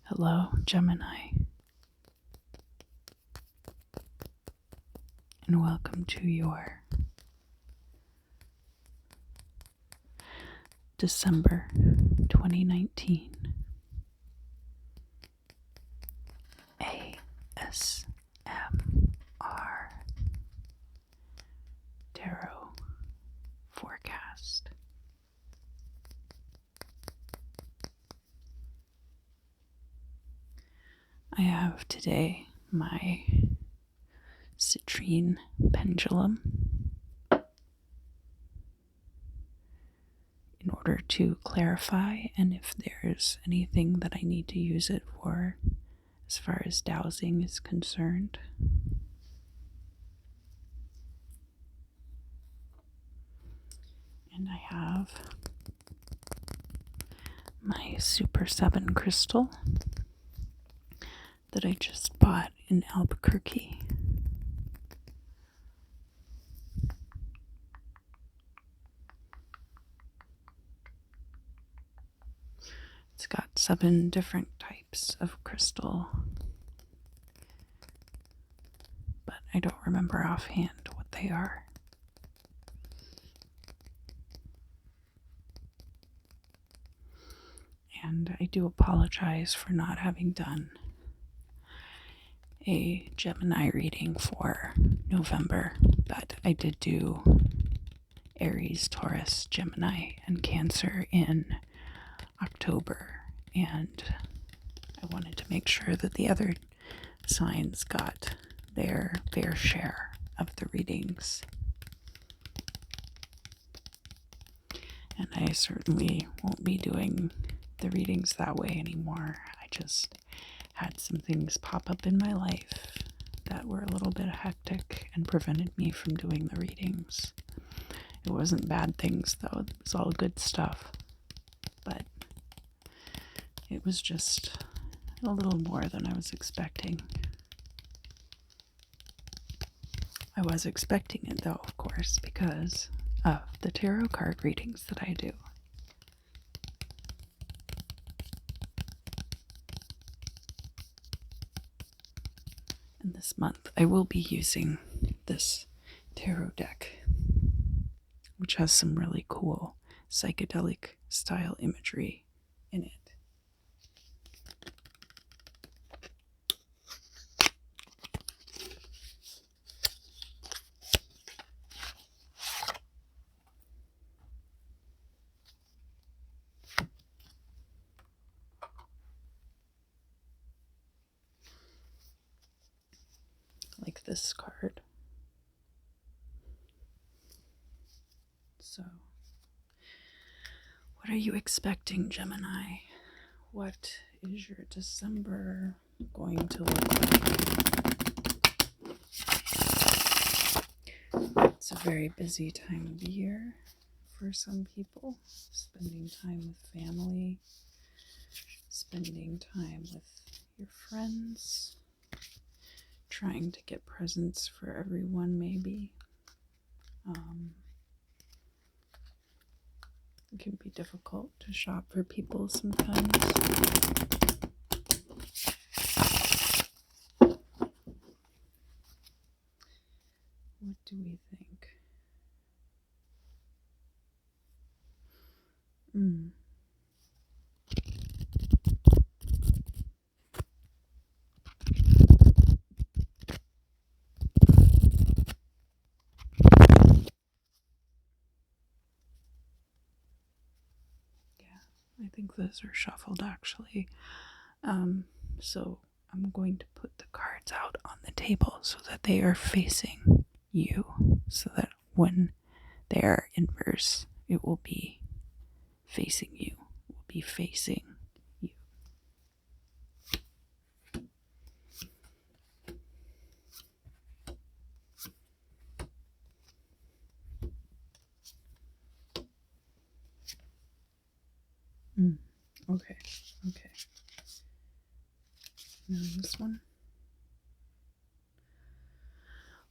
Hello, Gemini, and welcome to your December 2019 ASMR Tarot Forecast. I have today my citrine pendulum in order to clarify, and if there's anything that I need to use it for as far as dowsing is concerned. And I have my Super 7 crystal that I just bought in Albuquerque. It's got 7 different types of crystal, but I don't remember offhand what they are. And I do apologize for not having done a Gemini reading for November, but I did do Aries, Taurus, Gemini, and Cancer in October, and I wanted to make sure that the other signs got their fair share of the readings. And I certainly won't be doing the readings that way anymore. I just had some things pop up in my life that were a little bit hectic and prevented me from doing the readings. It wasn't bad things though, it was all good stuff, but it was just a little more than I was expecting. I was expecting it though, of course, because of the tarot card readings that I do. And this month I will be using this tarot deck, which has some really cool psychedelic style imagery in it. Like this card. So, what are you expecting, Gemini? What is your December going to look like? It's a very busy time of year for some people. Spending time with family, spending time with your friends, trying to get presents for everyone, maybe. It can be difficult to shop for people sometimes. What do we think? I think those are shuffled actually. So I'm going to put the cards out on the table so that they are facing you, so that when they are inverse, it will be facing you. It will be facing you. Okay. Now this one.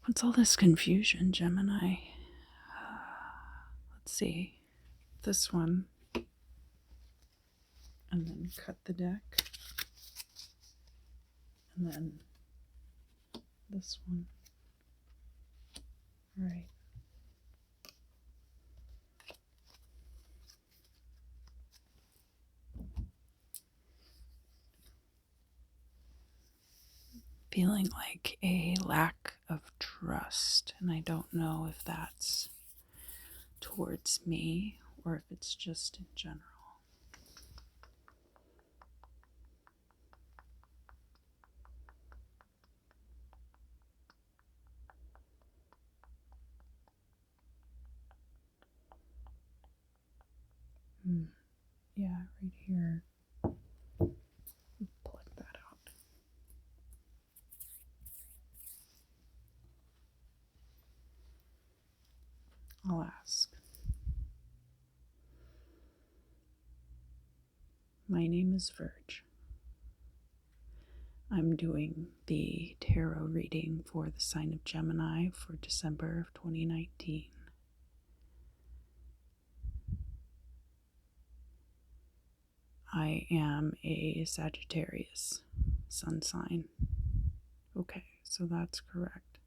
What's all this confusion, Gemini? Let's see. This one. And then cut the deck. And then this one. All right. Feeling like a lack of trust, and I don't know if that's towards me or if it's just in general. Yeah, right here. Pluck that out. I'll ask. My name is Verge. I'm doing the tarot reading for the sign of Gemini for December of 2019. I am a Sagittarius sun sign. Okay, so that's correct.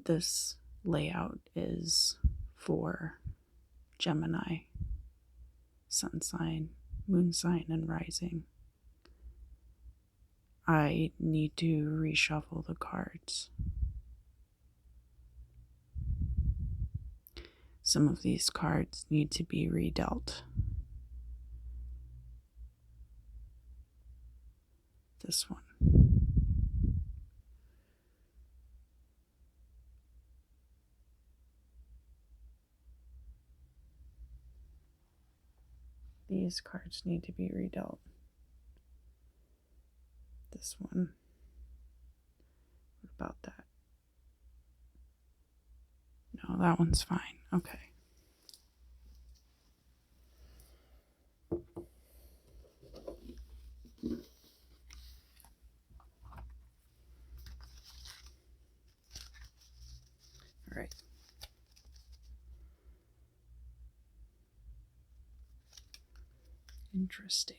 This layout is for Gemini, sun sign, moon sign, and rising. I need to reshuffle the cards. Some of these cards need to be redealt. This one. These cards need to be redealt. This one. What about that? No, that one's fine. Okay. All right. Interesting.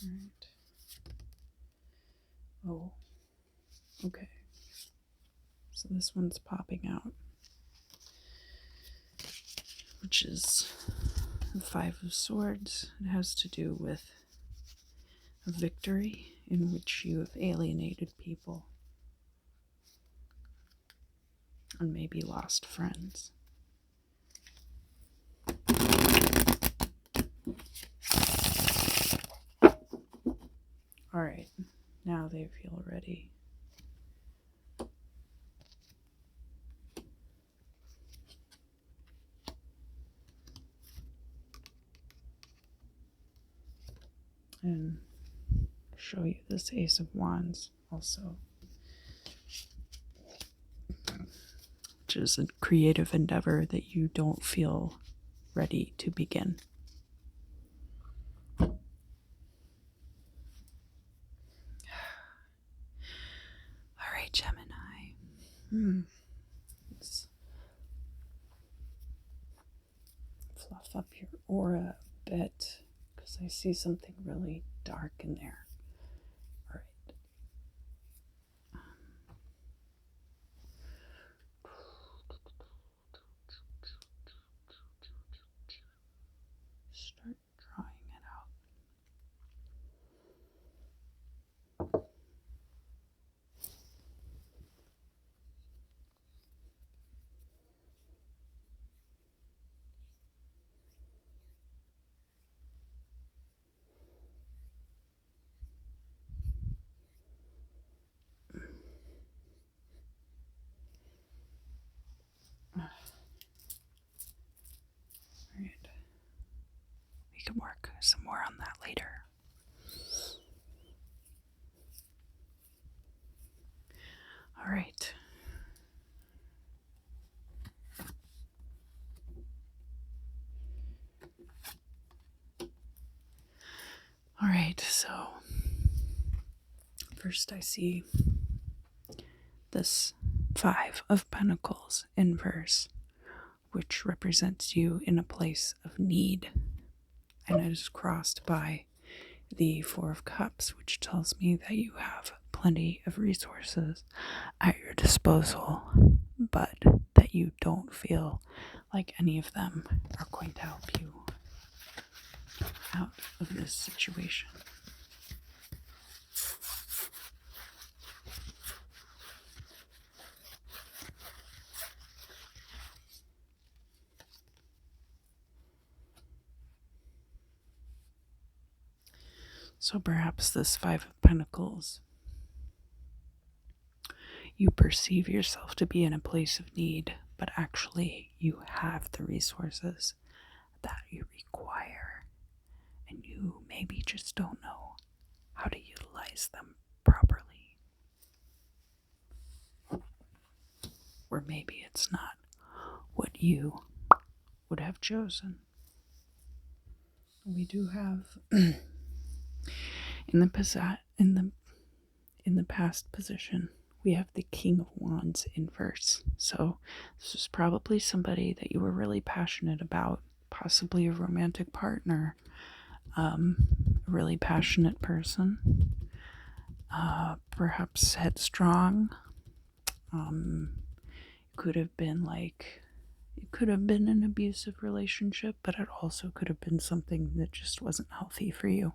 All right. Oh, okay. So this one's popping out, which is the Five of Swords. It has to do with a victory in which you have alienated people and maybe lost friends. All right, now they feel ready. And show you this Ace of Wands also, which is a creative endeavor that you don't feel ready to begin. All right, Gemini. Let's fluff up your aura a bit because I see something really dark in there. All right. Start drawing it out. All right. We can work some more on that later. All right. All right, so first I see this Five of Pentacles inverse, which represents you in a place of need. And it is crossed by the Four of Cups, which tells me that you have plenty of resources at your disposal, but that you don't feel like any of them are going to help you out of this situation. So perhaps this Five of Pentacles, you perceive yourself to be in a place of need, but actually you have the resources that you require, and you maybe just don't know how to utilize them properly. Or maybe it's not what you would have chosen. We do have in the past position, we have the King of Wands inverse. So this is probably somebody that you were really passionate about, possibly a romantic partner, a really passionate person, perhaps headstrong. Could have been like, it could have been an abusive relationship, but it also could have been something that just wasn't healthy for you.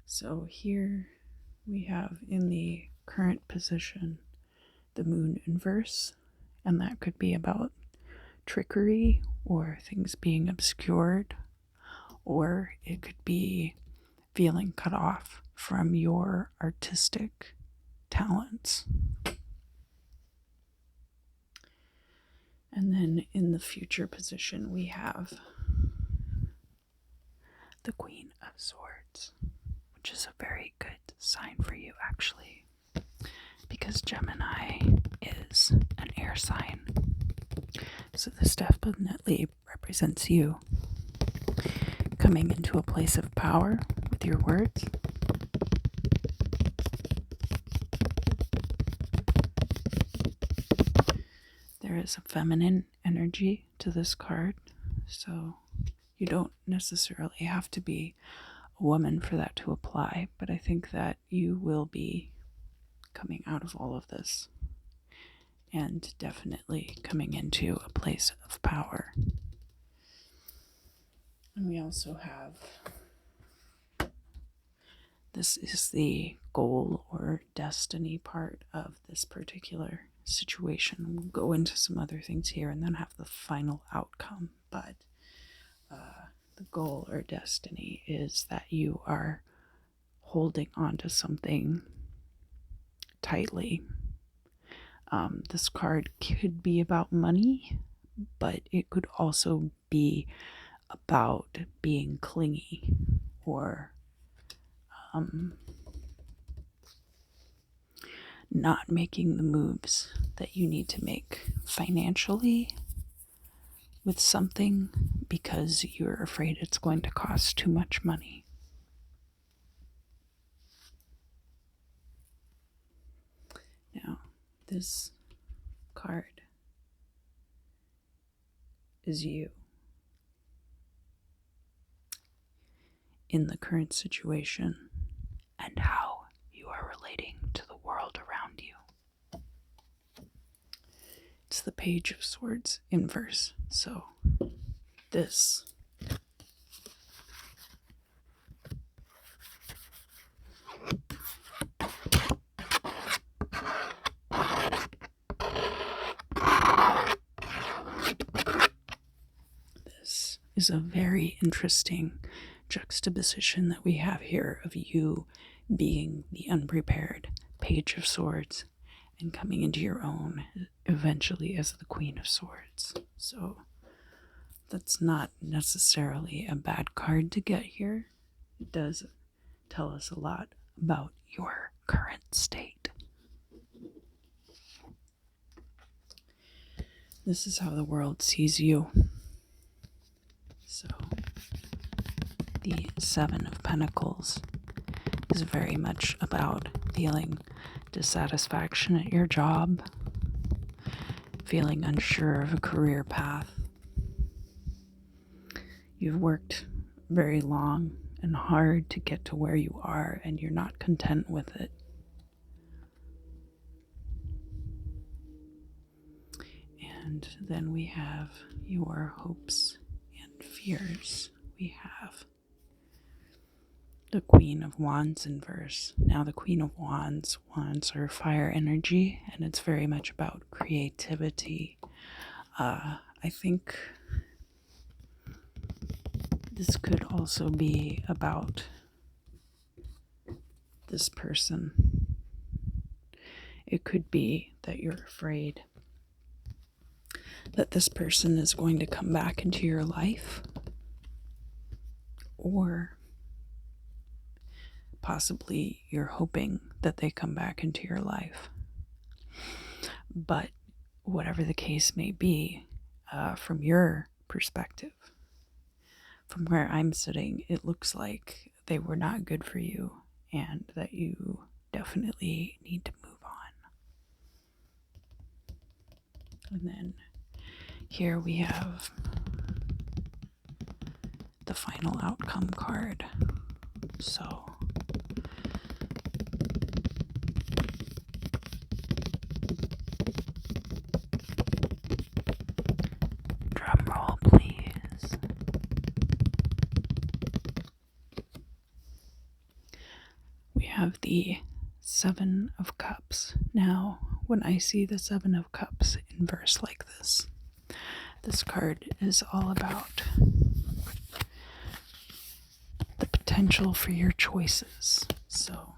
So here we have in the current position the Moon inverse, and that could be about trickery or things being obscured, or it could be feeling cut off from your artistic talents. And then in the future position, we have the Queen of Swords, which is a very good sign for you, actually, because Gemini is an air sign. So this definitely represents you coming into a place of power with your words. There is a feminine energy to this card, so you don't necessarily have to be a woman for that to apply, but I think that you will be coming out of all of this and definitely coming into a place of power. And we also have, this is the goal or destiny part of this particular situation. We'll go into some other things here and then have the final outcome, but the goal or destiny is that you are holding on to something tightly. This card could be about money, but it could also be about being clingy or not making the moves that you need to make financially with something because you're afraid it's going to cost too much money. Now, this card is you in the current situation and how you are relating to the world around you. It's the Page of Swords inverse. So this is a very interesting juxtaposition that we have here of you being the unprepared Page of Swords and coming into your own eventually as the Queen of Swords. So that's not necessarily a bad card to get here. It does tell us a lot about your current state. This is how the world sees you. So the Seven of Pentacles is very much about feeling dissatisfaction at your job, feeling unsure of a career path. You've worked very long and hard to get to where you are, and you're not content with it. And then we have your hopes and fears. We have the Queen of Wands in verse. Now the Queen of Wands are fire energy, and it's very much about creativity. I think this could also be about this person. It could be that you're afraid that this person is going to come back into your life, or possibly you're hoping that they come back into your life. But whatever the case may be, from your perspective, from where I'm sitting, it looks like they were not good for you and that you definitely need to move on. And then here we have the final outcome card. So drum roll, please. We have the Seven of Cups. Now, when I see the Seven of Cups in verse like this card is all about the potential for your choices. So,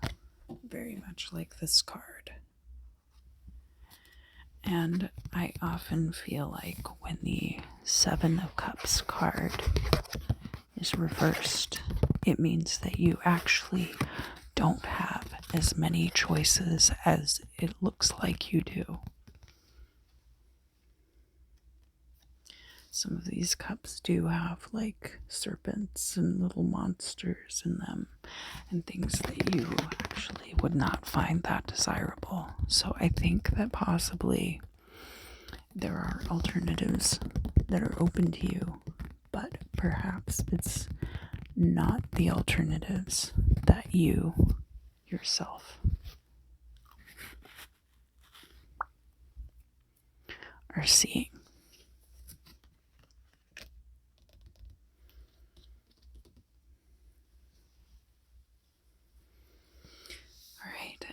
very much like this card. And I often feel like when the Seven of Cups card is reversed, it means that you actually don't have as many choices as it looks like you do. Some of these cups do have like serpents and little monsters in them and things that you actually would not find that desirable. So I think that possibly there are alternatives that are open to you, but perhaps it's not the alternatives that you yourself are seeing.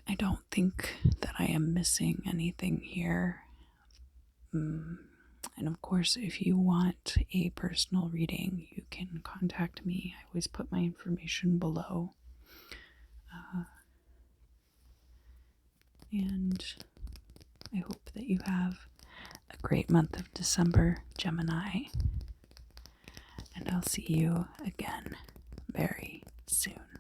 I don't think that I am missing anything here. And of course, if you want a personal reading, you can contact me. I always put my information below. And I hope that you have a great month of December, Gemini. And I'll see you again very soon.